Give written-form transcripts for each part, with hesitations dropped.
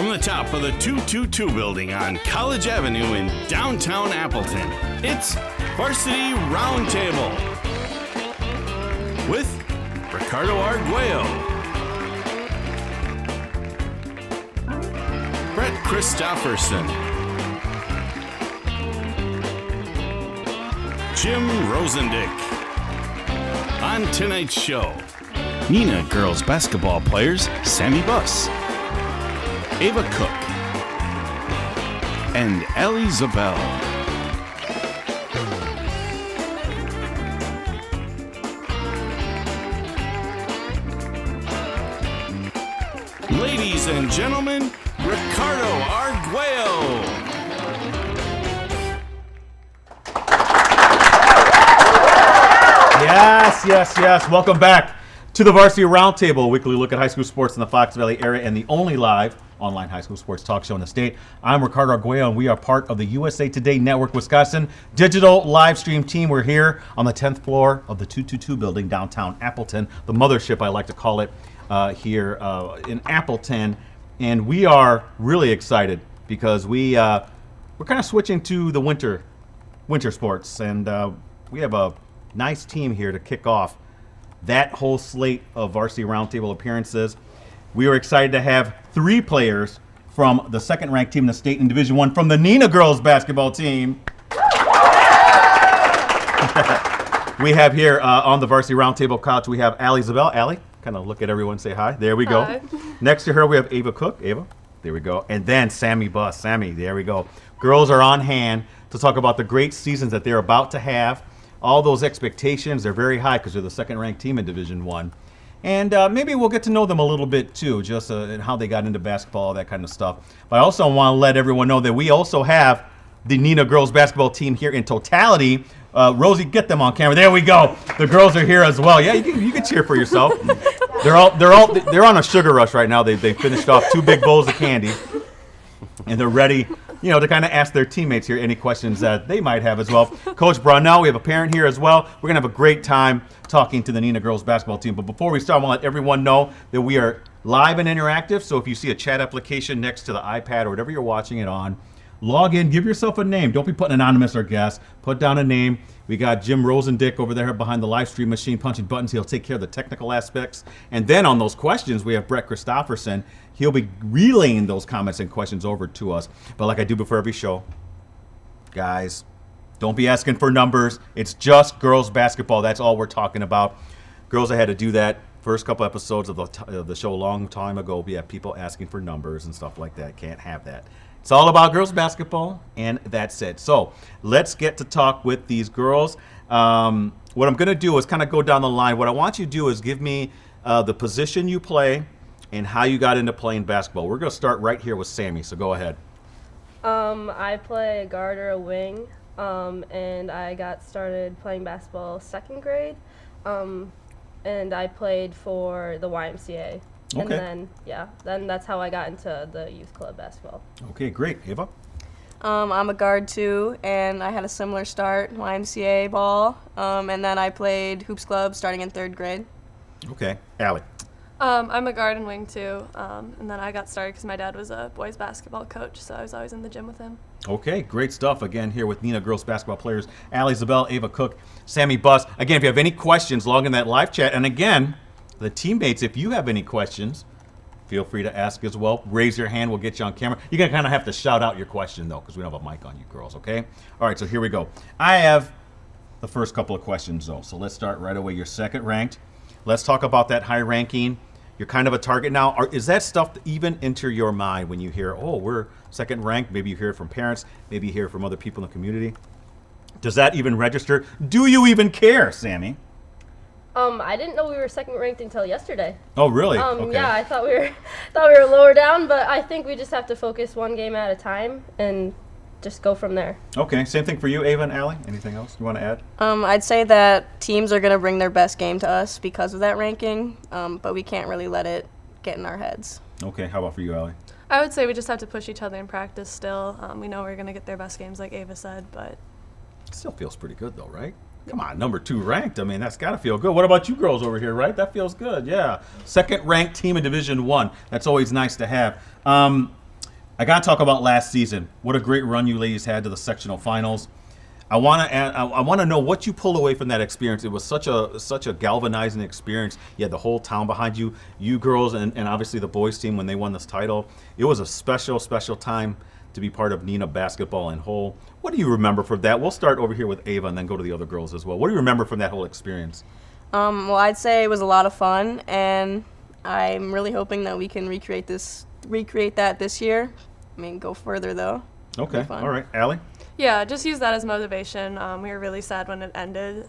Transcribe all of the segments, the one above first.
From the top of the 222 building on College Avenue in downtown Appleton, it's Varsity Roundtable with Ricardo Arguello, Christopherson, Jim Rosandick. On tonight's show, Neenah girls basketball players Sammie Buss, Ava Cook, and Allie Ziebell. Ladies and gentlemen, Ricardo Arguello. Yes. Welcome back to the Varsity Roundtable, a weekly look at high school sports in the Fox Valley area and the only live online high school sports talk show in the state. I'm Ricardo Arguello, and we are part of the USA Today Network Wisconsin digital live stream team. We're here on the 10th floor of the 222 building downtown Appleton, the mothership I like to call it here in Appleton. And we are really excited because we're kind of switching to the winter sports, and we have a nice team here to kick off that whole slate of Varsity Roundtable appearances. We are excited to have three players from the second-ranked team in the state in Division I from the Neenah girls basketball team. We have here on the Varsity Roundtable couch, we have Allie Ziebell. Allie, kind of look at everyone, say hi. There we go. Hi. Next to her, we have Ava Cook. Ava, there we go. And then Sammie Buss. Sammie, there we go. Girls are on hand to talk about the great seasons that they're about to have. All those expectations, they're very high because they're the second-ranked team in Division I. And maybe we'll get to know them a little bit, too, just and how they got into basketball, all that kind of stuff. But I also want to let everyone know that we also have the Neenah girls basketball team here in totality. Rosie, get them on camera. There we go. The girls are here as well. Yeah, you can cheer for yourself. They're on a sugar rush right now. They finished off 2 big bowls of candy, and they're ready, to kind of ask their teammates here any questions that they might have as well. Coach Brownell, we have a parent here as well. We're going to have a great time talking to the Neenah girls basketball team. But before we start, I want to let everyone know that we are live and interactive. So if you see a chat application next to the iPad or whatever you're watching it on, log in, give yourself a name. Don't be putting anonymous or guess. Put down a name. We got Jim Rosandick over there behind the live stream machine punching buttons. He'll take care of the technical aspects. And then on those questions, we have Christopherson. He'll be relaying those comments and questions over to us. But like I do before every show, guys, don't be asking for numbers. It's just girls basketball. That's all we're talking about. Girls, I had to do that first couple episodes of the show a long time ago. We have people asking for numbers and stuff like that. Can't have that. It's all about girls basketball, and that's it. So let's get to talk with these girls. What I'm going to do is kind of go down the line. What I want you to do is give me the position you play and how you got into playing basketball. We're going to start right here with Sammie, so go ahead. I play a guard or a wing, and I got started playing basketball 2nd grade, and I played for the YMCA. And Okay. then that's how I got into the youth club basketball. Okay, great. Ava? I'm a guard too, and I had a similar start, YMCA ball, and then I played hoops club starting in 3rd grade. Okay. Allie? I'm a guard and wing too, and then I got started because my dad was a boys basketball coach, so I was always in the gym with him. Okay, great stuff. Again, here with Neenah girls basketball players, Allie Ziebell, Ava Cook, Sammie Buss. Again, if you have any questions, log in that live chat. And again, the teammates, if you have any questions, feel free to ask as well. Raise your hand. We'll get you on camera. You're going to kind of have to shout out your question, though, because we don't have a mic on you girls, okay? All right, so here we go. I have the first couple of questions, though. So let's start right away. You're 2nd ranked. Let's talk about that high ranking. You're kind of a target now. Is that stuff even enter your mind when you hear, oh, we're 2nd ranked? Maybe you hear it from parents. Maybe you hear it from other people in the community. Does that even register? Do you even care, Sammie? I didn't know we were 2nd ranked until yesterday. Oh, really? Okay. Yeah, I thought we were lower down, but I think we just have to focus one game at a time and just go from there. Okay, same thing for you, Ava and Allie. Anything else you want to add? I'd say that teams are going to bring their best game to us because of that ranking, but we can't really let it get in our heads. Okay, how about for you, Allie? I would say we just have to push each other in practice still. We know we're going to get their best games like Ava said, but... It still feels pretty good, though, right? Come on, number 2 ranked. I mean, that's got to feel good. What about you girls over here, right? That feels good, yeah. 2nd ranked team in Division I. That's always nice to have. I got to talk about last season. What a great run you ladies had to the sectional finals. I want to know what you pulled away from that experience. It was such a galvanizing experience. You had the whole town behind you, you girls, and obviously the boys team when they won this title. It was a special time to be part of Neenah basketball in whole. What do you remember from that? We'll start over here with Ava and then go to the other girls as well. What do you remember from that whole experience? Well, I'd say it was a lot of fun, and I'm really hoping that we can recreate that this year. I mean, go further though. Okay, all right, Allie. Yeah, just use that as motivation. We were really sad when it ended,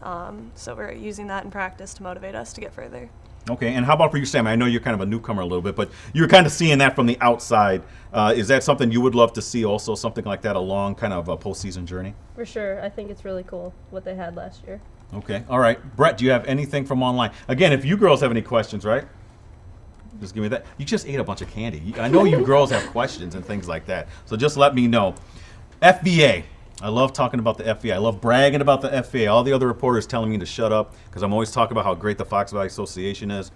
so we're using that in practice to motivate us to get further. Okay, and how about for you, Sammie? I know you're kind of a newcomer a little bit, but you're kind of seeing that from the outside. Is that something you would love to see also, something like that, a long kind of a postseason journey? For sure. I think it's really cool what they had last year. Okay, all right. Brett, do you have anything from online? Again, if you girls have any questions, right? Just give me that. You just ate a bunch of candy. I know you girls have questions and things like that, so just let me know. FVA. I love talking about the FVA. I love bragging about the FVA. All the other reporters telling me to shut up because I'm always talking about how great the Fox Valley Association is.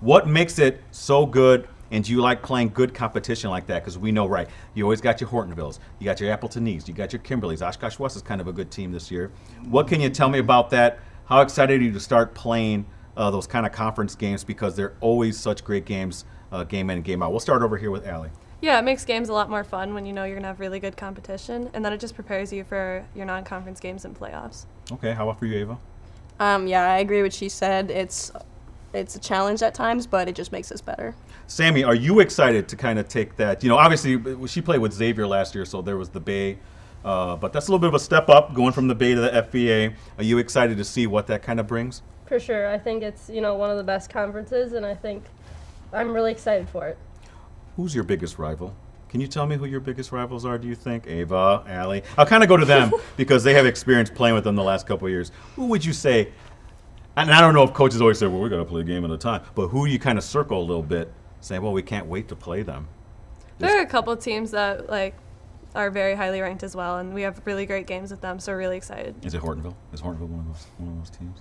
What makes it so good, and do you like playing good competition like that? Because we know, right, you always got your Hortonvilles, you got your Appleton East, you got your Kimberleys. Oshkosh West is kind of a good team this year. What can you tell me about that? How excited are you to start playing those kind of conference games because they're always such great games, game in and game out? We'll start over here with Allie. Yeah, it makes games a lot more fun when you know you're going to have really good competition, and then it just prepares you for your non-conference games and playoffs. Okay, how about for you, Ava? Yeah, I agree with what she said. It's a challenge at times, but it just makes us better. Sammie, are you excited to kind of take that? You know, obviously, she played with Xavier last year, so there was the Bay, but that's a little bit of a step up, going from the Bay to the FVA. Are you excited to see what that kind of brings? For sure. I think it's, one of the best conferences, and I think I'm really excited for it. Who's your biggest rival? Can you tell me who your biggest rivals are, do you think? Ava, Allie? I'll kind of go to them because they have experience playing with them the last couple of years. Who would you say, and I don't know if coaches always say, well, we're going to play a game at a time, but who do you kind of circle a little bit, saying, well, we can't wait to play them? There are a couple of teams that are very highly ranked as well, and we have really great games with them, so we're really excited. Is it Hortonville? Is Hortonville one of those teams?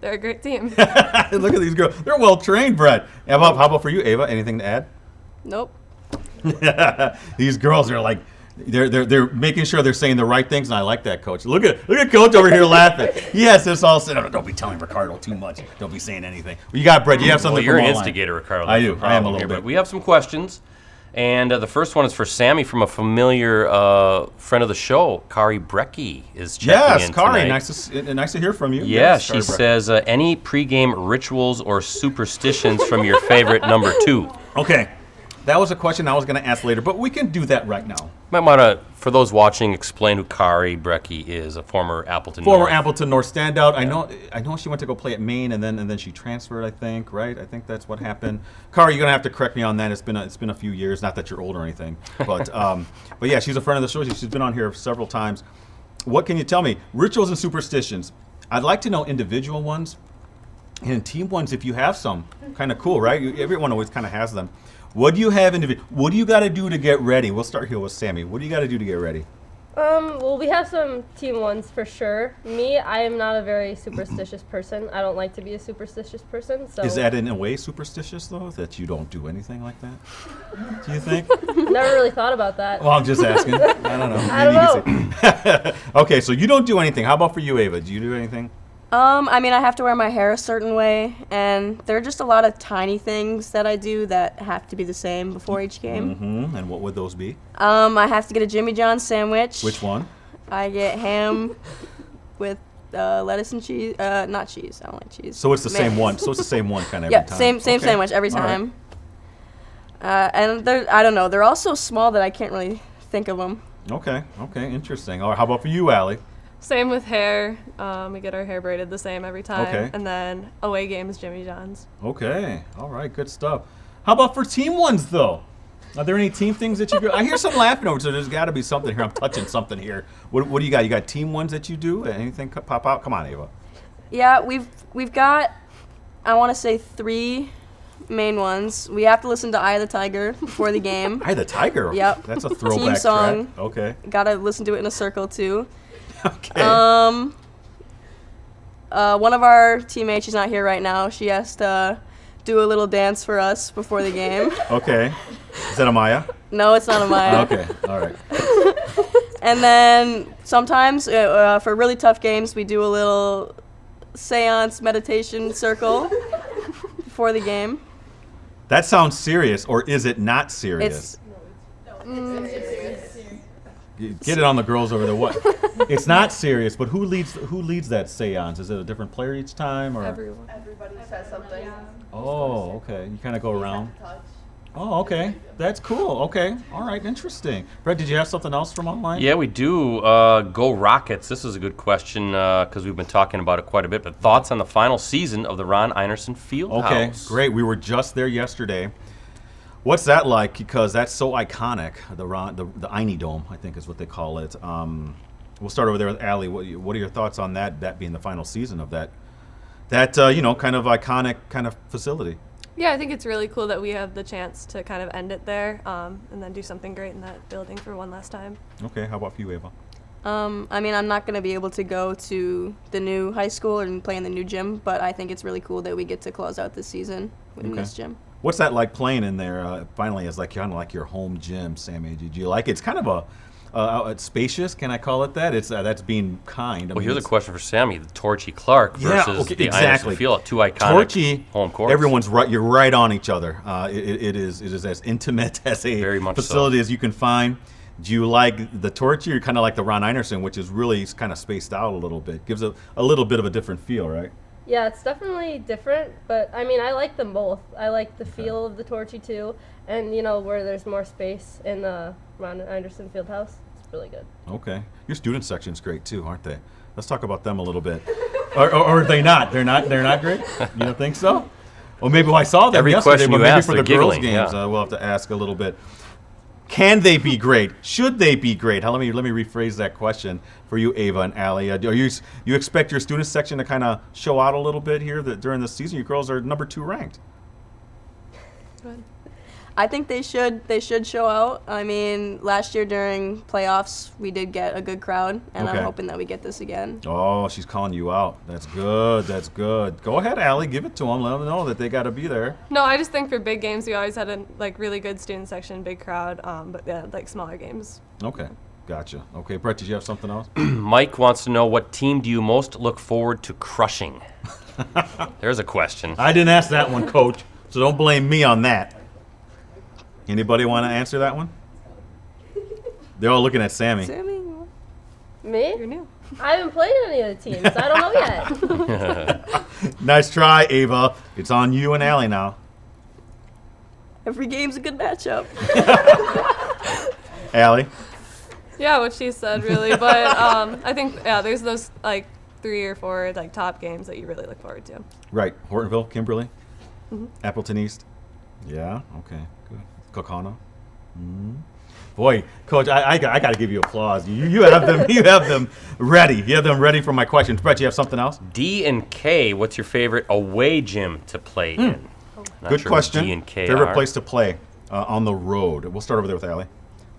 They're a great team. Look at these girls. They're well trained, Brett. How about for you, Ava? Anything to add? Nope. These girls are like, they're making sure they're saying the right things, and I like that, Coach. Look at Coach over here laughing. Yes, it's all said. Oh, don't be telling Ricardo too much. Don't be saying anything. Well, you got Brett. You have something. Well, you're from an online. instigator, Ricardo. I do. I am a little bit. But we have some questions, and the first one is for Sammie from a familiar friend of the show, Kari Brecky is checking in Kari, tonight. nice to hear from you. Yeah, yes, she says, any pregame rituals or superstitions from your favorite number 2? Okay. That was a question I was going to ask later, but we can do that right now. Might want to, for those watching, explain who Kari Brecky is, a former Appleton North. North. Appleton North standout. Yeah. I know she went to go play at Maine, and then she transferred. I think, right? I think that's what happened. Kari, you're going to have to correct me on that. It's been a few years. Not that you're old or anything, but but yeah, she's a friend of the show. She's been on here several times. What can you tell me? Rituals and superstitions. I'd like to know individual ones and team ones if you have some. Kind of cool, right? Everyone always kind of has them. What do you have What do you got to do to get ready? We'll start here with Sammie. What do you got to do to get ready? Well, we have some team ones for sure. Me, I am not a very superstitious person. I don't like to be a superstitious person. So is that in a way superstitious though, that you don't do anything like that? Do you think? Never really thought about that. Well, I'm just asking. I don't know. I don't know. Okay, so you don't do anything. How about for you, Ava? Do you do anything? I mean, I have to wear my hair a certain way, and there are just a lot of tiny things that I do that have to be the same before each game. Mm-hmm. And what would those be? I have to get a Jimmy John's sandwich. Which one? I get ham with lettuce and cheese. Not cheese. I don't like cheese. So it's the same one. So it's the same one kind of every time. Same sandwich every time. Right. And I don't know. They're all so small that I can't really think of them. Okay. Interesting. All right, how about for you, Allie? Same with hair. We get our hair braided the same every time. Okay. And then away games, Jimmy John's. Okay. All right. Good stuff. How about for team ones, though? Are there any team things that you do? I hear some laughing over, so there's got to be something here. I'm touching something here. What do you got? You got team ones that you do? Anything pop out? Come on, Ava. Yeah, we've got, I want to say 3 main ones. We have to listen to Eye of the Tiger before the game. Eye of the Tiger? Yep. That's a throwback team song. track. Okay. Got to listen to it in a circle, too. Okay. One of our teammates, she's not here right now. She has to do a little dance for us before the game. Okay. Is that Amaya? No, it's not a Maya. Okay, all right. And then sometimes for really tough games, we do a little seance meditation circle before the game. That sounds serious, or is it not serious? Get it on the girls over there. What? It's not serious, but who leads that seance? Is it a different player each time, or? Everybody says something. Oh, okay. You kind of go around. Oh, okay. That's cool. Okay. All right. Interesting. Brett, did you have something else from online? Yeah, we do. Go Rockets. This is a good question because we've been talking about it quite a bit. But thoughts on the final season of the Ron Einerson Fieldhouse? Okay, great. We were just there yesterday. What's that like? Because that's so iconic. The Einie Dome, I think, is what they call it. We'll start over there with Allie. What are your thoughts on that? That being the final season of that kind of iconic kind of facility. Yeah, I think it's really cool that we have the chance to kind of end it there and then do something great in that building for one last time. Okay, how about for you, Ava? I mean, I'm not going to be able to go to the new high school and play in the new gym, but I think it's really cool that we get to close out this season in this gym. What's that like playing in there? Finally, as like kind of like your home gym, Sammie. Did you like it? It's kind of it's spacious. Can I call it that? It's that's being kind. Well, here's a question for Sammie: the Torchy Clark versus the Einerson Field, two iconic Torchy, home courts. Everyone's right. You're right on each other. It is as intimate as a Very much facility so. as you can find. Do you like the Torchy, or kind of like the Ron Einerson, which is really kind of spaced out a little bit? Gives a little bit of a different feel, right? Yeah, it's definitely different, but I mean, I like them both. I like the feel of the Torchy too, and where there's more space in the Ron Anderson Fieldhouse. It's really good. Okay, your student section's great too, aren't they? Let's talk about them a little bit. or are they not? They're not great. You don't think so? Well, maybe I saw them Every yesterday, question but you maybe ask, for the they're girls' giggling, games, yeah. we'll have to ask a little bit. Can they be great? Should they be great? Let me rephrase that question for you, Ava and Allie. You expect your student section to kind of show out a little bit here during the season? You girls are number 2 ranked. I think they should show out. I mean, last year during playoffs, we did get a good crowd, and Okay. I'm hoping that we get this again. Oh, she's calling you out. That's good. That's good. Go ahead, Allie. Give it to them. Let them know that they got to be there. No, I just think for big games, we always had a really good student section, big crowd, but yeah, smaller games. Okay. Gotcha. Okay, Brett, did you have something else? Mike wants to know, what team do you most look forward to crushing? There's a question. I didn't ask that one, Coach, so don't blame me on that. Anybody want to answer that one? They're all looking at Sammie. Sammy? Me? You're new. I haven't played any of the teams. I don't know yet. Nice try, Ava. It's on you and Allie now. Every game's a good matchup. Allie? Yeah, what she said, really. But I think, there's those 3 or 4 top games that you really look forward to. Right. Hortonville, Kimberly, Appleton East. Yeah. Okay. Good. Kokona. Boy, Coach, I got to give you applause. You have them. You have them ready. You have them ready for my questions. Brett, you have something else? D and K, what's your favorite away gym to play in? Not Good sure question. What D and K Favorite are. place to play on the road. We'll start over there with Allie.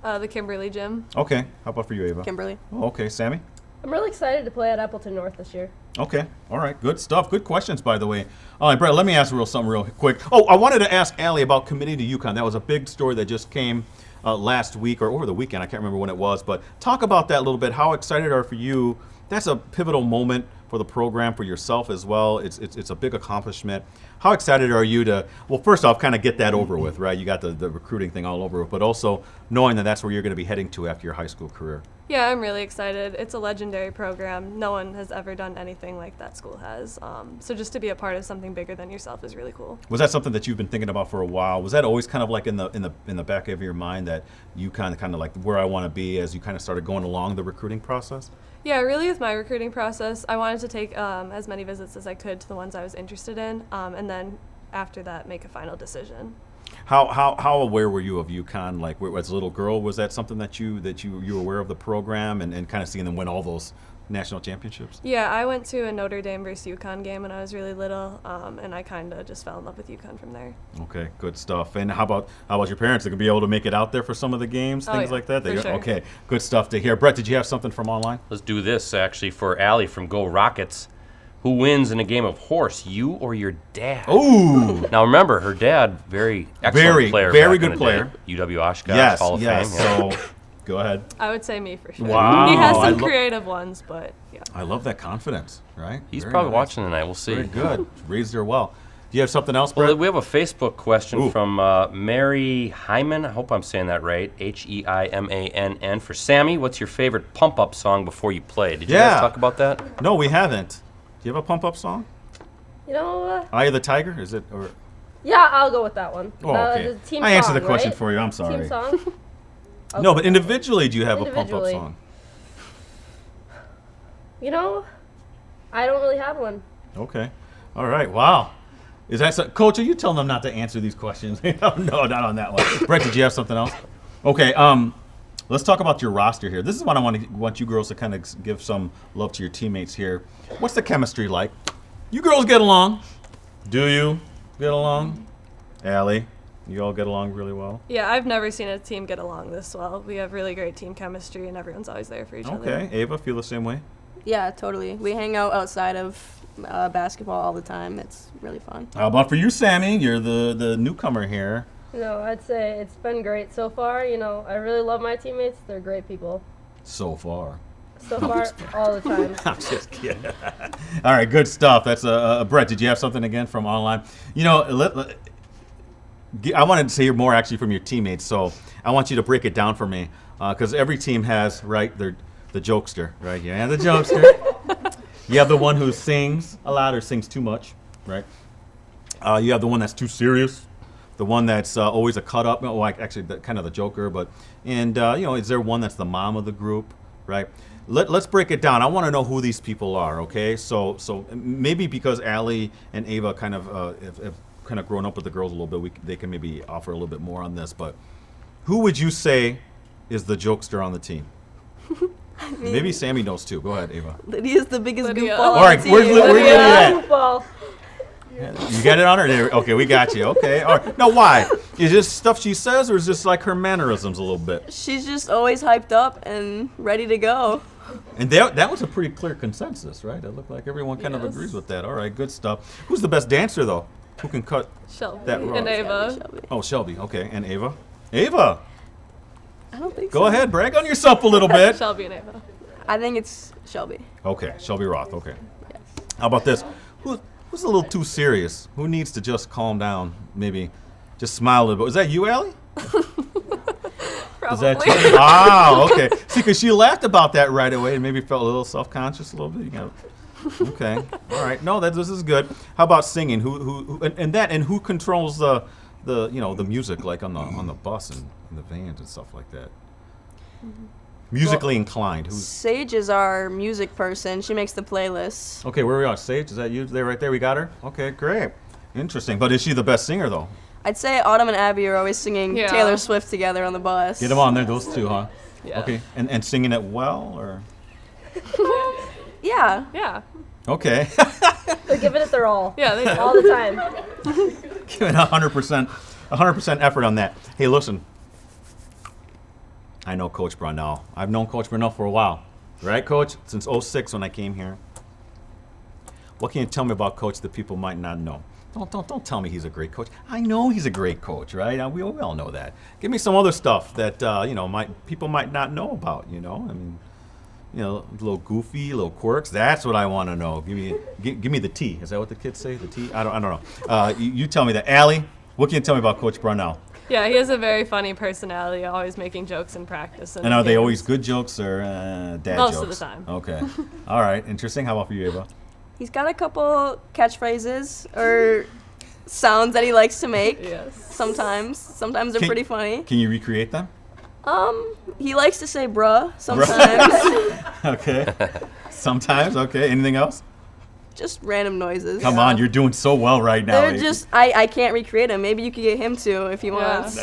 The Kimberly Gym. Okay. How about for you, Ava? Kimberly. Oh, okay. Sammie? I'm really excited to play at Appleton North this year. Okay. All right. Good stuff. Good questions, by the way. All right, Brett, let me ask something real quick. Oh, I wanted to ask Allie about committing to UConn. That was a big story that just came last week or over the weekend. I can't remember when it was, but talk about that a little bit. How excited are for you? That's a pivotal moment for the program, for yourself as well. It's a big accomplishment. How excited are you to, well, first off, kind of get that over with, right? You got the recruiting thing all over with, but also knowing that that's where you're going to be heading to after your high school career. Yeah, I'm really excited. It's a legendary program. No one has ever done anything like that school has. So just to be a part of something bigger than yourself is really cool. Was that something that you've been thinking about for a while? Was that always kind of like in the back of your mind that you kind of like where I want to be as you kind of started going along the recruiting process? Yeah, really with my recruiting process, I wanted to take as many visits as I could to the ones I was interested in, and then after that make a final decision. How aware were you of UConn? Like, as a little girl, was that something that you were aware of the program and kind of seeing them win all those national championships? Yeah, I went to a Notre Dame versus UConn game when I was really little, and I kind of just fell in love with UConn from there. Okay, good stuff. And how about your parents? They could be able to make it out there for some of the games, things like that. for sure. Okay, good stuff to hear. Brett, did you have something from online? Let's do this actually for Allie from Go Rockets. Who wins in a game of horse, you or your dad? Ooh. Now remember, her dad, very excellent player. Very back in good the day. player. UW Oshkosh Yes, Hall of yes. Fame. Yeah. So, go ahead. I would say me for sure. Wow. He has I some lo- creative ones, but yeah. I love that confidence, right? He's Very probably nice. watching tonight. We'll see. Very good. Raised her well. Do you have something else, Brett? Well, we have a Facebook question Ooh. from Mary Hyman. I hope I'm saying that right. Heimann. For Sammie, what's your favorite pump-up song before you play? Did you Yeah. guys talk about that? No, we haven't. Do you have a pump-up song? You know, Eye of the Tiger? Is it? Or yeah, I'll go with that one. Oh, okay. The team I answered song, the question right? for you. I'm sorry. Team song? I'll No, go but with that one. individually, do you have a pump-up Individually. song? You know, I don't really have one. Okay. All right. Wow. Is that so, Coach? Are you telling them not to answer these questions? No, not on that one. Brett, did you have something else? Okay. Let's talk about your roster here. This is what I want you girls to kind of give some love to your teammates here. What's the chemistry like? You girls get along? Do you get along? Allie, you all get along really well? Yeah, I've never seen a team get along this well. We have really great team chemistry, and everyone's always there for each other. Okay. Ava, feel the same way? Yeah, totally. We hang out outside of basketball all the time. It's really fun. How about for you, Sammie? You're the newcomer here. You know, I'd say it's been great so far. You know, I really love my teammates. They're great people. So far. So far, all the time. I'm just kidding. All right, good stuff. That's Brett. Did you have something again from online? You know, I wanted to hear more actually from your teammates. So I want you to break it down for me, because every team has the jokester, right? Yeah, the jokester. You have the one who sings a lot or sings too much, right? You have the one that's too serious. The one that's always a cut up. Well, like actually, kind of the joker. You know, is there one that's the mom of the group, right? Let's break it down. I want to know who these people are, okay? So maybe because Allie and Ava kind of have kind of grown up with the girls a little bit, they can maybe offer a little bit more on this. But who would you say is the jokester on the team? Maybe Sammie knows too. Go ahead, Ava. Lydia's the biggest Lydia. goofball All on right, the team. where's Lydia at? Football. You got it on her? There. Okay, we got you. Okay. All right. Now, why? Is this stuff she says, or is this like her mannerisms a little bit? She's just always hyped up and ready to go. And that was a pretty clear consensus, right? It looked like everyone kind of Yes. agrees with that. All right, good stuff. Who's the best dancer, though? Who can cut Shelby that rug? and Ava. Shelby. Oh, Shelby. Okay, and Ava? Ava, I don't think go so. ahead. Brag on yourself a little bit. Shelby and Ava. I think it's Shelby. Okay, Shelby Roth. Okay. How about this? Who's a little too serious? Who needs to just calm down? Maybe just smile a little bit. Is that you, Allie? Is that you? Wow, okay. See, because she laughed about that right away and maybe felt a little self-conscious a little bit. You know. Okay. All right. No, this is good. How about singing? Who controls the music, like on the bus and the vans and stuff like that? Musically inclined. Who's Sage is our music person. She makes the playlists. okay? Where are we at? Sage, is that you? There, right there. We got her. Okay, great. Interesting. But is she the best singer though? I'd say Autumn and Abby are always singing Yeah. Taylor Swift together on the bus. Get them on there, those two, huh? Yeah. Okay. And singing it well, or Yeah. Yeah. okay. They're giving it their all. Yeah, they do. All the time. Giving 100% effort on that. Hey, listen. I know Coach Brunell. I've known Coach Brunell for a while, right, Coach? Since '06 when I came here. What can you tell me about Coach that people might not know? Don't tell me he's a great coach. I know he's a great coach, right? We all know that. Give me some other stuff that people might not know about. You know, I mean, a little goofy, little quirks. That's what I want to know. Give me the tea. Is that what the kids say? The tea? I don't know. You tell me that. Allie, what can you tell me about Coach Brunell? Yeah, he has a very funny personality, always making jokes in practice. And are they games. always good jokes or dad Most jokes? of the time. Okay. All right. Interesting. How about for you, Ava? He's got a couple catchphrases or sounds that he likes to make. Yes. Sometimes they're Can- pretty funny. Can you recreate them? He likes to say bruh sometimes. Okay. Sometimes. Okay. Anything else? Just random noises. Come on, you're doing so well right now. They're just I can't recreate them. Maybe you could get him to if he wants.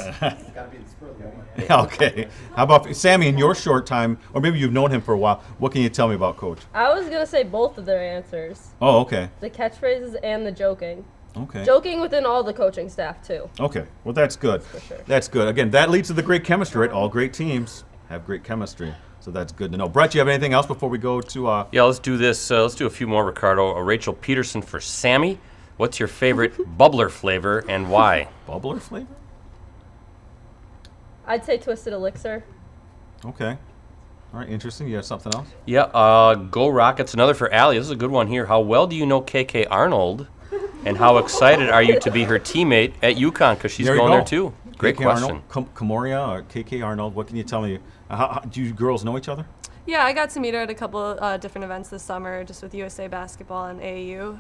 Okay. How about Sammie? In your short time, or maybe you've known him for a while, what can you tell me about Coach? I was gonna say both of their answers: Oh, okay. the catchphrases and the joking. Okay. Joking within all the coaching staff too. Okay. Well, that's good. For sure. That's good. Again, that leads to the great chemistry, right? All great teams have great chemistry. So that's good to know. Brett, you have anything else before we go to? Yeah, let's do this. Let's do a few more, Ricardo. Rachel Peterson for Sammie. What's your favorite bubbler flavor and why? Bubbler flavor? I'd say Twisted Elixir. Okay. All right, interesting. You have something else? Yeah, Go Rockets. Another for Allie. This is a good one here. How well do you know KK Arnold? And how excited are you to be her teammate at UConn? Because she's There you going go. there too. Great KK question. Arnold, Kamoria or KK Arnold, what can you tell me? Do you girls know each other? Yeah, I got to meet her at a couple different events this summer, just with USA Basketball and AAU.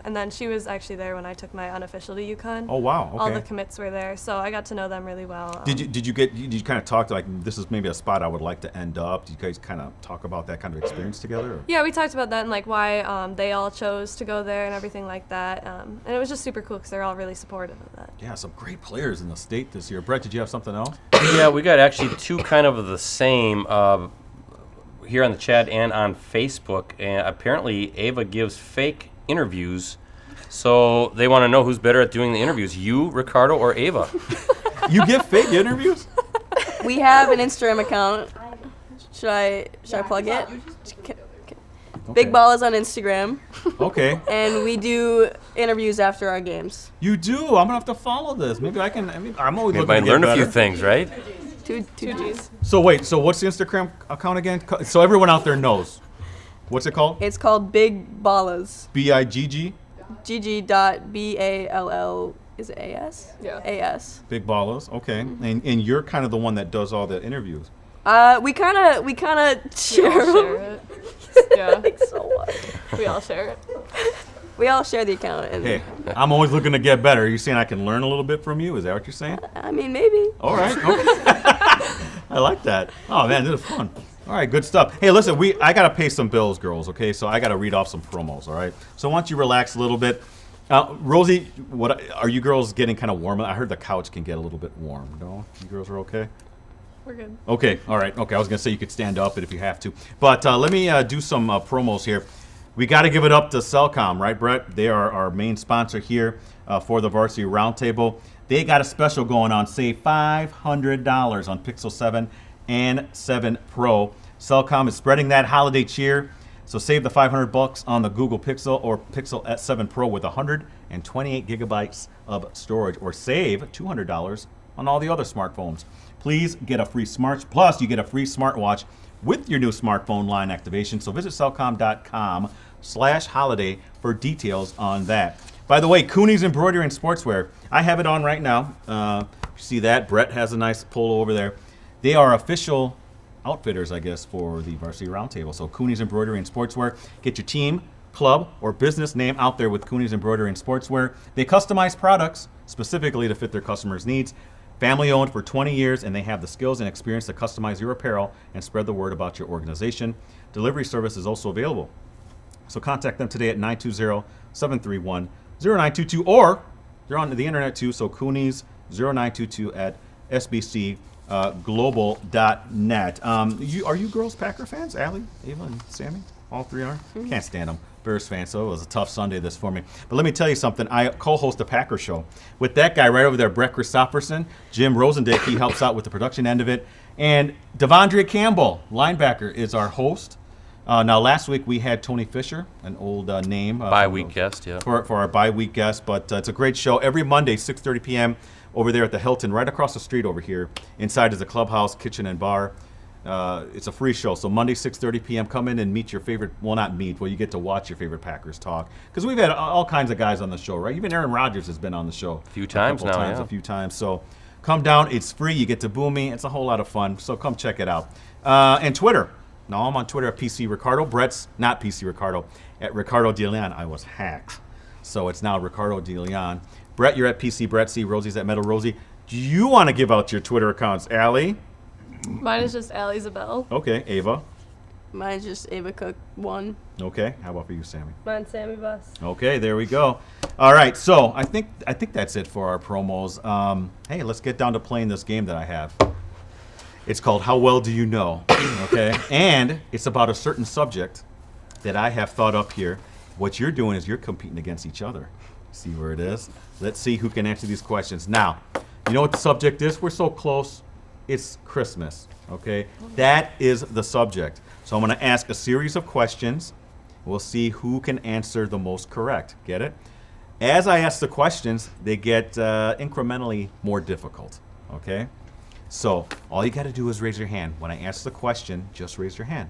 And then she was actually there when I took my unofficial to UConn. Oh, wow. Okay. All the commits were there, so I got to know them really well. Did you kind of talk to, like, this is maybe a spot I would like to end up? Did you guys kind of talk about that kind of experience together? Or? Yeah, we talked about that and like why they all chose to go there and everything like that. And it was just super cool because they're all really supportive of that. Yeah, some great players in the state this year. Brett, did you have something else? Yeah, we got actually two kind of the same here on the chat and on Facebook. And apparently, Ava gives fake interviews. So they want to know who's better at doing the interviews, you, Ricardo, or Ava? You give fake interviews? We have an Instagram account. Should I plug it? Big Ball is on Instagram, Okay. and we do interviews after our games. You do? I'm going to have to follow this. Maybe I can. I'm always We looking might to get learn a better. few things, right? Two G's. So wait, so what's the Instagram account again? So everyone out there knows. What's it called? It's called Big Ballas. BIGG? GG.BALL. Is it AS? Yeah. AS. Big Ballos. Okay. And you're kind of the one that does all the interviews. We kind of We share all share them. it. Yeah, So what? we all share it. We all share the account. And Hey, I'm always looking to get better. Are you saying I can learn a little bit from you? Is that what you're saying? I mean, maybe. All right. Okay. I like that. Oh man, this is fun. All right, good stuff. Hey, listen, I gotta pay some bills, girls. Okay, so I gotta read off some promos. All right. So why don't you relax a little bit? Rosie, what are you girls getting kind of warm? I heard the couch can get a little bit warm. No, you girls are okay. We're good. Okay, all right. Okay, I was gonna say you could stand up if you have to, but let me do some promos here. We got to give it up to Cellcom, right, Brett? They are our main sponsor here for the Varsity Roundtable. They got a special going on. Save $500 on Pixel 7 and 7 Pro. Cellcom is spreading that holiday cheer, so save the $500 on the Google Pixel or Pixel S7 Pro with 128 gigabytes of storage, or save $200 on all the other smartphones. Please get a free Plus, you get a free smartwatch with your new smartphone line activation. So visit cellcom.com/holiday for details on that. By the way, Cooney's Embroidery and Sportswear. I have it on right now. You see that? Brett has a nice polo over there. They are official outfitters, I guess, for the Varsity Roundtable. So Cooney's Embroidery and Sportswear. Get your team, club, or business name out there with Cooney's Embroidery and Sportswear. They customize products specifically to fit their customers' needs. Family owned for 20 years, and they have the skills and experience to customize your apparel and spread the word about your organization. Delivery service is also available. So contact them today at 920-731-0922, or they're on the internet too, so Cooney's 0922 at sbcglobal.net. Are you girls Packer fans? Allie, Ava, and Sammie? All three are? Can't stand them. Bears fan, so it was a tough Sunday this for me. But let me tell you something. I co-host a Packer show with that guy right over there, Brett Christopherson, Jim Rosandick. He helps out with the production end of it. And Devondre Campbell, linebacker, is our host. Now, last week we had Tony Fisher, an old name. Bye-week guest, yeah. For our bye-week guest. But it's a great show. Every Monday, 6:30 p.m. over there at the Hilton, right across the street over here. Inside is a clubhouse, kitchen, and bar. It's a free show, so Monday 6:30 p.m. Come in and meet your favorite. Well, not meet. Well, you get to watch your favorite Packers talk, because we've had all kinds of guys on the show, right? Even Aaron Rodgers has been on the show A few times. a few times. So come down. It's free. You get to boo me. It's a whole lot of fun. So come check it out. And Twitter. Now I'm on Twitter at PC Ricardo. Brett's not PC Ricardo, at Ricardo DeLeon. I was hacked, so it's now Ricardo DeLeon. Brett, you're at PC Brett C. Rosie's at Metal Rosie. Do you want to give out your Twitter accounts, Allie? Mine is just Allie Ziebell. Okay, Ava. Mine's just Ava Cook 1. Okay, how about for you, Sammie? Mine's Sammie Buss. Okay, there we go. All right, so I think that's it for our promos. Hey, let's get down to playing this game that I have. It's called How Well Do You Know? Okay, and it's about a certain subject that I have thought up here. What you're doing is you're competing against each other. See where it is? Let's see who can answer these questions. Now, you know what the subject is? We're so close. It's Christmas, okay? That is the subject. So I'm going to ask a series of questions. We'll see who can answer the most correct. Get it? As I ask the questions, they get incrementally more difficult, okay? So all you got to do is raise your hand. When I ask the question, just raise your hand.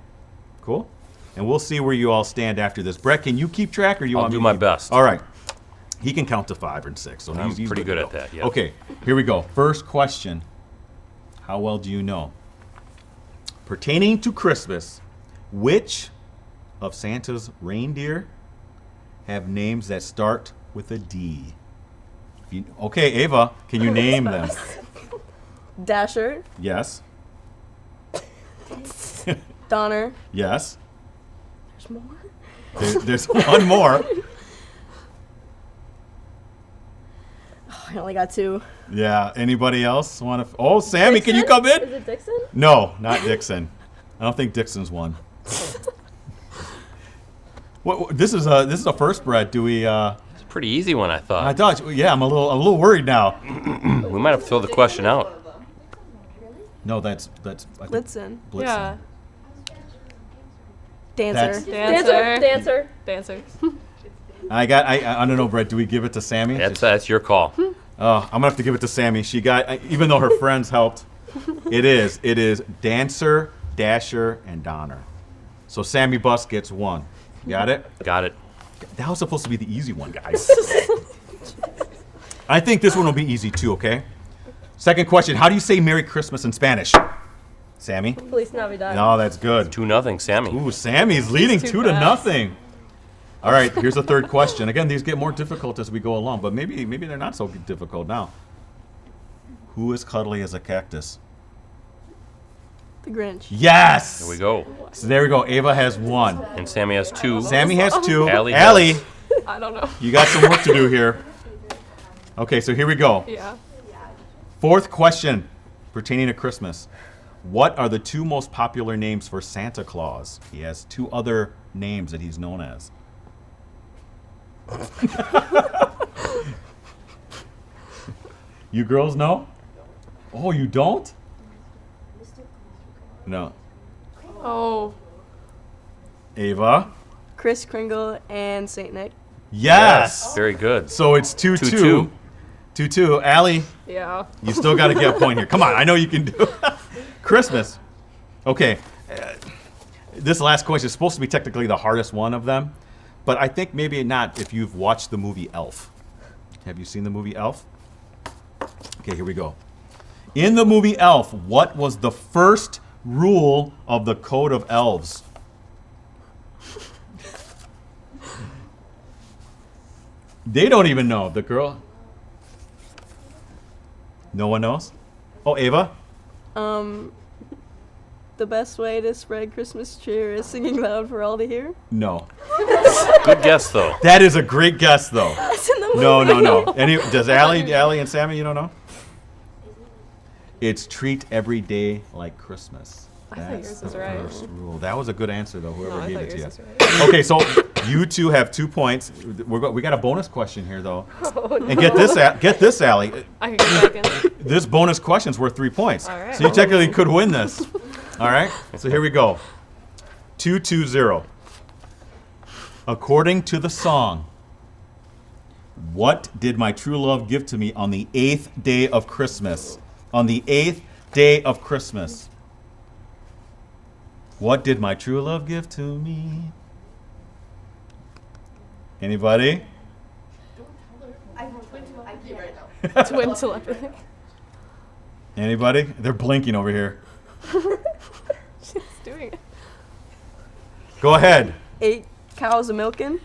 Cool? And we'll see where you all stand after this. Brett, can you keep track, or you I'll want me do to my keep- best. All right. He can count to 5 and 6. So I'm he's pretty good good to at go. that, yeah. Okay, here we go. First question. How well do you know? Pertaining to Christmas, which of Santa's reindeer have names that start with a D? Okay, Ava, can you name them? Dasher, Yes. Donner. Yes. There's more. There's one more. Oh, I only got 2. Yeah. Anybody else want to? Oh, Sammie, can you come Is in? it Dixon? No, not Dixon. I don't think Dixon's one. What? This is a first, Brett. Do we? It's a pretty easy one, I thought. I thought. Yeah, I'm a little worried now. We might have to throw the question out. No, that's. I think Blitzen. Blitzen. Yeah. Dancer. That's- Dancer. I don't know, Brett. Do we give it to Sammie? That's your call. Oh, I'm gonna have to give it to Sammie. She got, even though her friends helped. It is Dancer, Dasher, and Donner. So Sammie Buss gets 1. Got it? Got it. That was supposed to be the easy one, guys. I think this one will be easy too. Okay. Second question: how do you say Merry Christmas in Spanish? Sammie? Feliz Navidad. No, that's good. 2-0, Sammie. Ooh, Sammie's leading He's 2 too to fast. nothing. All right, here's the third question. Again, these get more difficult as we go along, but maybe they're not so difficult now. Who is cuddly as a cactus? The Grinch. Yes. There we go. So there we go. Ava has 1. And Sammie has 2. Sammy has 2. Allie Allie, does. I don't know. you got some work to do here. Okay, so here we go. Yeah. Fourth question pertaining to Christmas. What are the 2 most popular names for Santa Claus? He has 2 other names that he's known as. You girls know? Oh, you don't? No. Oh. Ava? Kris Kringle and Saint Nick. Yes. Very good. So it's 2-2. 2-2. 2-2. Allie, Yeah. you still got to get a point here. Come on, I know you can do it. Christmas. Okay. This last question is supposed to be technically the hardest one of them, but I think maybe not if you've watched the movie Elf. Have you seen the movie Elf? Okay, here we go. In the movie Elf, what was the first rule of the Code of Elves? They don't even know. The girl. No one knows? Oh, Ava? The best way to spread Christmas cheer is singing loud for all to hear. No. Good guess, though. That is a great guess, though. That's in the movie. No. Does Allie and Sammie, you don't know? It's treat every day like Christmas. I thought That's yours the was right. first rule. That was a good answer, though, whoever No, I gave thought it to you. yours was right. Okay, so you 2 have 2 points. We got a bonus question here, though. And get this, Allie. I can go back in. This bonus question's worth 3 points. All right. So you technically could win this. All right? So here we go. 2-2-0. According to the song, what did my true love give to me on the 8th day of Christmas? On the 8th day of Christmas. What did my true love give to me? Anybody? Twin telepathy. Anybody? They're blinking over here. She's doing it. Go ahead. 8 cows a milking.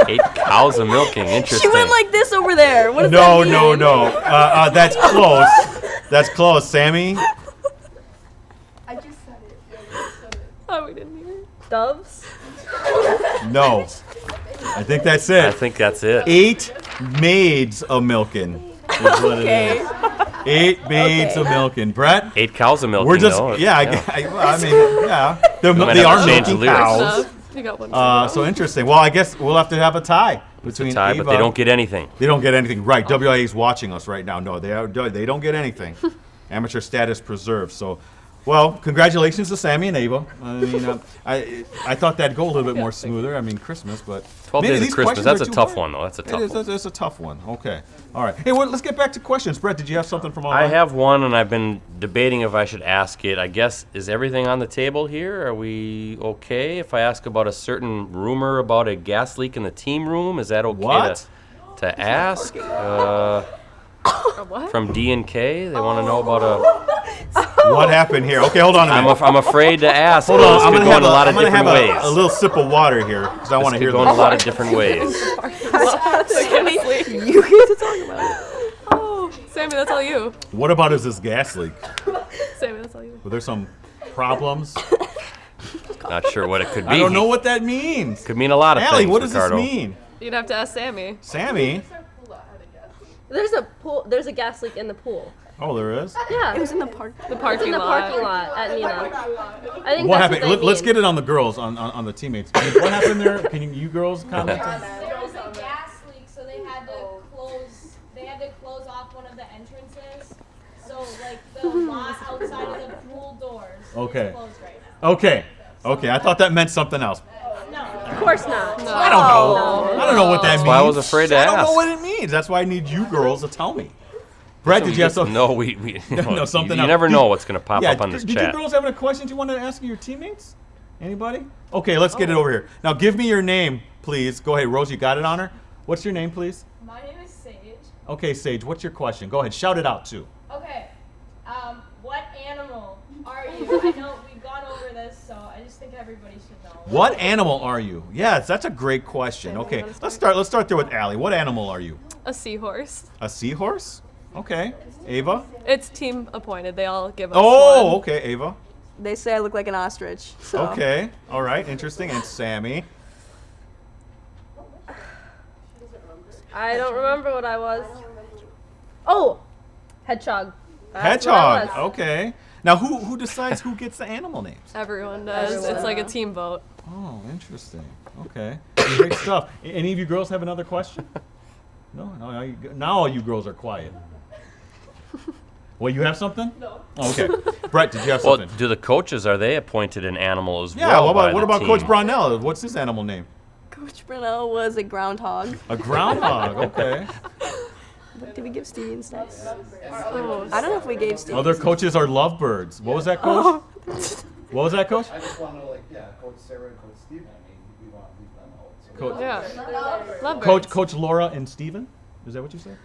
8 cows a milking. Interesting. She went like this over there. What does No. that mean? That's close. That's close. Sammy? Oh, we didn't hear it. Doves. No. I think that's it. I think that's it. 8 maids a milking. Is what Okay. it is. 8 maids a Okay. milking. Brett? 8 cows a milking. We're just, though. yeah, I mean, yeah. They're, might they have are to change the milking lyrics. cows. You got one. So interesting. Well, I guess we'll have to have a tie between Tie, Ava. but they don't get anything. They don't get anything. Right. WIA is watching us right now. No, they don't get anything. amateur status preserved. So, well, congratulations to Sammie and Ava. I mean, I thought that'd go a little bit more smoother. I mean, Christmas, but 12 maybe days of these Christmas. questions That's are a too tough hard. one, though. That's a tough It is. one. It's a tough one. Okay. All right. Hey, well, let's get back to questions. Brett, did you have something from online? I have one, and I've been debating if I should ask it. I guess, is everything on the table here? Are we okay if I ask about a certain rumor about a gas leak in the team room? Is that okay What? to ask? What? From D&K, they want to know about a... What happened here? Okay, hold on a minute. I'm afraid to ask. Hold on. This I'm could gonna go have in a lot I'm of gonna have different ways. a little sip of water here because I want to This hear could go in a this. lot of different ways. You get to talk about it. Oh, Sammie, that's all you. What about is this gas leak? Sammie, that's all you. Were there some problems? Not sure what it could be. I don't know what that means. Could mean a lot of Allie, things, what does Ricardo. this mean? You'd have to ask Sammie. Sammy? There's a pool. There's a gas leak in the pool. Oh, there is? Yeah. It was in the park. The It's parking in the lot. parking lot at Neenah. I think What that's happened? what they Let's mean. get it on the girls, on the teammates. What happened there? Can you girls comment? There was a gas leak, so they had to close off one of the entrances. So like the lot outside of the pool doors Okay. is closed right now. Okay. Okay, I thought that meant something else. Of course not. I don't know. I don't know what that means. why I was afraid to I don't know ask. what it means. That's why I need you girls to tell me. Brett, did you have something? No, we No, something you else. never know what's going to pop Yeah, up on this did chat. you girls have any questions you wanted to ask your teammates? Anybody? Okay, let's get it over here. Now, give me your name, please. Go ahead, Rose. You got it on her? What's your name, please? My name is Sage. Okay, Sage, what's your question? Go ahead, shout it out, too. Okay. What animal are you? I know we've gone over this, so I just think everybody should know. What animal are you? Yes, that's a great question. Okay, let's start there with Allie. What animal are you? A seahorse. A seahorse? Okay. Ava? It's team appointed. They all give us Oh, one. okay, Ava. They say I look like an ostrich. So. Okay. All right, interesting. And Sammie? I don't remember what I was. Oh, hedgehog. That's what I Hedgehog. was. Okay. Now, who decides who gets the animal names? Everyone does. Everyone. It's like a team vote. Oh, interesting. Okay. Great stuff. Any of you girls have another question? No? Now all you girls are quiet. Well, you have something? No. Oh, okay. Brett, did you have Well, something? do the coaches, are they appointed an animal as Yeah, well? what about Coach Brownell? What's his animal name? Coach Brunel was a groundhog. A groundhog. Okay. What did we give Stevie instead? Oh, I don't know if we gave Stevie. Other coaches are lovebirds. What was that, Coach? What was that, Coach? I just want to know, like, yeah, Coach Sarah and Coach Steven. I mean, we want to leave them out. So Coach, yeah. Love Coach Laura and Steven? Is that what you said?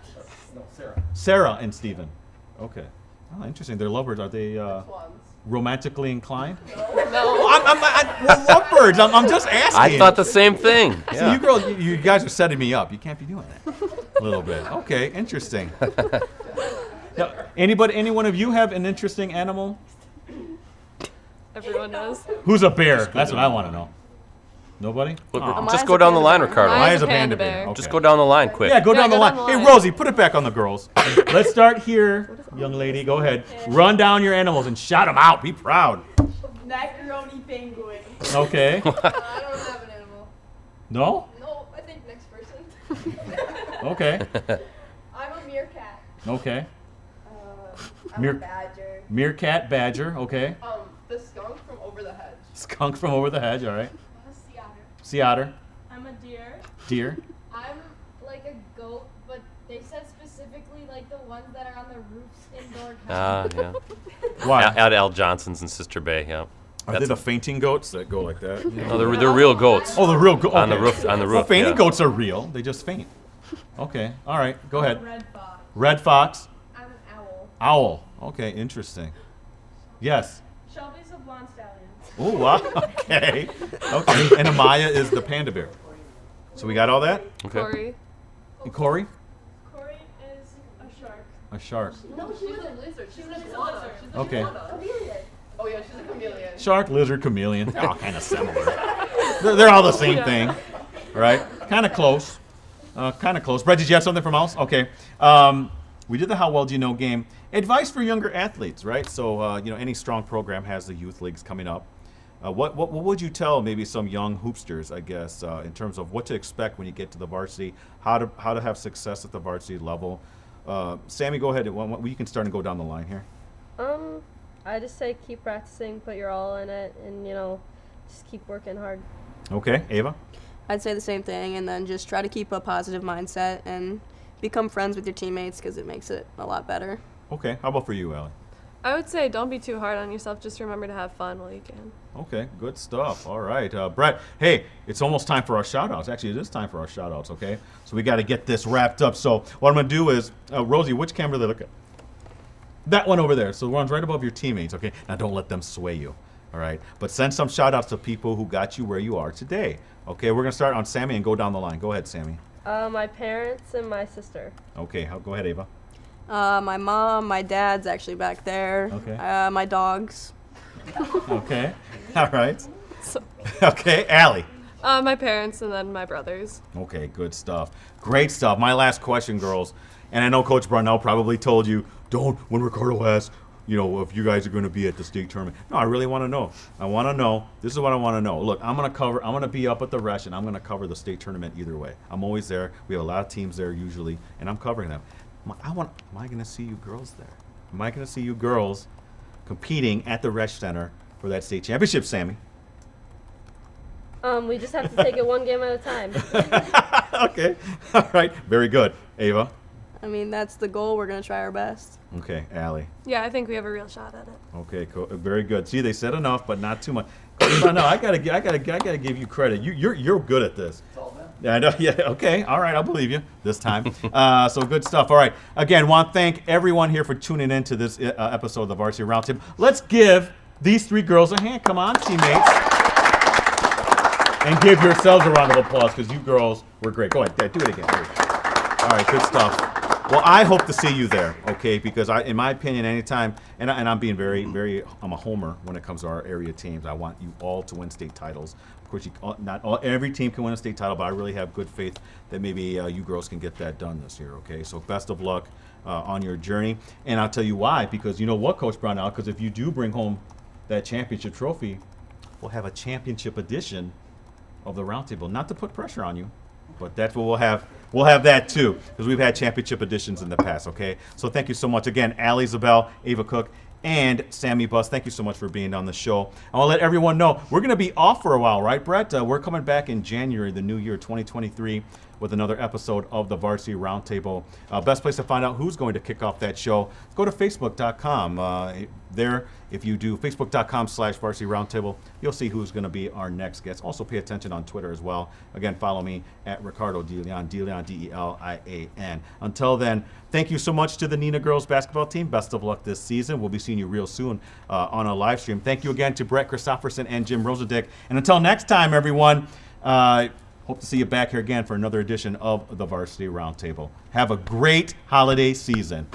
No, Sarah. Sarah and Steven. Okay. Oh, interesting. They're lovebirds. Are they romantically inclined? No. Well, lovebirds. I'm just asking. I thought the same thing. See, Yeah. you girls, you guys are setting me up. You can't be doing that. A little bit. Okay, interesting. Now, any one of you have an interesting animal? Everyone does. Who's a bear? That's what I want to know. Nobody? Look, Aw. just go down the line, Ricardo. Why Mine's is a a panda panda bear? bear. Okay. Just go down the line quick. Yeah, go down the go line. down the Hey, line. Rosie, put it back on the girls. Let's start here, young lady. Go ahead. Run down your animals and shout them out. Be proud. Macaroni penguin. Okay. I don't have an animal. No? No, I think next person. Okay. I'm a meerkat. Okay. I'm Meer- a badger. Meerkat, badger. Okay. The skunk from over the hedge. Skunk from over the hedge. All right. A sea otter. Sea otter. I'm a deer. Deer. I'm like a goat, but they said specifically like the ones that are on the roofs indoor. Yeah. Why? At Al Johnson's in Sister Bay, yeah. Are they the fainting goats that go like that? No, they're real goats. Oh, the real goat. On the roof- on the Well, roof, fainting yeah. goats are real. They just faint. Okay. All right. Go ahead. Red fox. Red fox. I'm an owl. Owl. Okay. Interesting. Yes. Shelby's a blonde stallion. Oh, wow. Okay. Okay. And Amaya is the panda bear. So we got all that? Okay. Corey. And Corey? Corey is a shark. A shark. No, she was a lizard. She's an iguana. She's Okay. Oh yeah, she's a chameleon. Shark, lizard, chameleon. They're all kind of similar. They're all the same thing. All right. Kind of close. Kind of close. Brett, did you have something from us? Okay. We did the How Well Do You Know game. Advice for younger athletes, right? So, any strong program has the youth leagues coming up. What would you tell maybe some young hoopsters, I guess, in terms of what to expect when you get to the varsity, how to have success at the varsity level? Sammie, go ahead. You can start and go down the line here. I just say keep practicing, put your all in it, and just keep working hard. Okay, Ava? I'd say the same thing, and then just try to keep a positive mindset and become friends with your teammates because it makes it a lot better. Okay, how about for you, Allie? I would say don't be too hard on yourself. Just remember to have fun while you can. Okay, good stuff. All right, Brett. Hey, it's almost time for our shout-outs. Actually, it is time for our shout-outs, okay? So we got to get this wrapped up. So what I'm going to do is, Rosie, which camera do they look at? That one over there. So the one's right above your teammates, okay? Now don't let them sway you, all right? But send some shout-outs to people who got you where you are today. Okay, we're going to start on Sammie and go down the line. Go ahead, Sammie. My parents and my sister. Okay, go ahead, Ava. My mom, my dad's actually back there. Okay. My dogs. Okay, all right. Okay, Allie. My parents and then my brothers. Okay, good stuff. Great stuff. My last question, girls, and I know Coach Brunell probably told you, don't, when Ricardo asks, if you guys are going to be at the state tournament. No, I really want to know. I want to know. This is what I want to know. Look, I'm going to be up at the Resch, and I'm going to cover the state tournament either way. I'm always there. We have a lot of teams there usually, and I'm covering them. Am I going to see you girls there? Am I going to see you girls competing at the Resch Center for that state championship, Sammie? We just have to take it one game at a time. Okay. All right. Very good. Ava? I mean, that's the goal. We're going to try our best. Okay. Allie? Yeah, I think we have a real shot at it. Okay. Cool. Very good. See, they said enough, but not too much. No, I gotta give you credit. You're good at this. It's all them. Yeah, I know. Yeah. Okay. All right. I'll believe you this time. So good stuff. All right. Again, want to thank everyone here for tuning in to this episode of the Varsity Roundtable. Let's give these three girls a hand. Come on, teammates. And give yourselves a round of applause because you girls were great. Go ahead. Do it again. All right. Good stuff. Well, I hope to see you there, okay? Because in my opinion, anytime, and I'm being very, I'm a homer when it comes to our area teams. I want you all to win state titles. Of course, every team can win a state title, but I really have good faith that maybe you girls can get that done this year, okay? So best of luck on your journey. And I'll tell you why, because you know what, Coach Brownell, because if you do bring home that championship trophy, we'll have a championship edition of the Roundtable. Not to put pressure on you, but that's what we'll have. We'll have that too, because we've had championship editions in the past, okay? So thank you so much. Again, Allie, Ziebell, Ava Cook, and Sammie Buss, thank you so much for being on the show. I want to let everyone know, we're going to be off for a while, right, Brett? We're coming back in January, the new year, 2023, with another episode of the Varsity Roundtable. Best place to find out who's going to kick off that show, go to Facebook.com. There, if you do Facebook.com/Varsity Roundtable, you'll see who's going to be our next guest. Also, pay attention on Twitter as well. Again, follow me at Ricardo DeLeon, DeLeon. Until then, thank you so much to the Neenah girls basketball team. Best of luck this season. We'll be seeing you real soon on a live stream. Thank you again to Brett Christopherson and Jim Rosandick. And until next time, everyone, hope to see you back here again for another edition of the Varsity Roundtable. Have a great holiday season.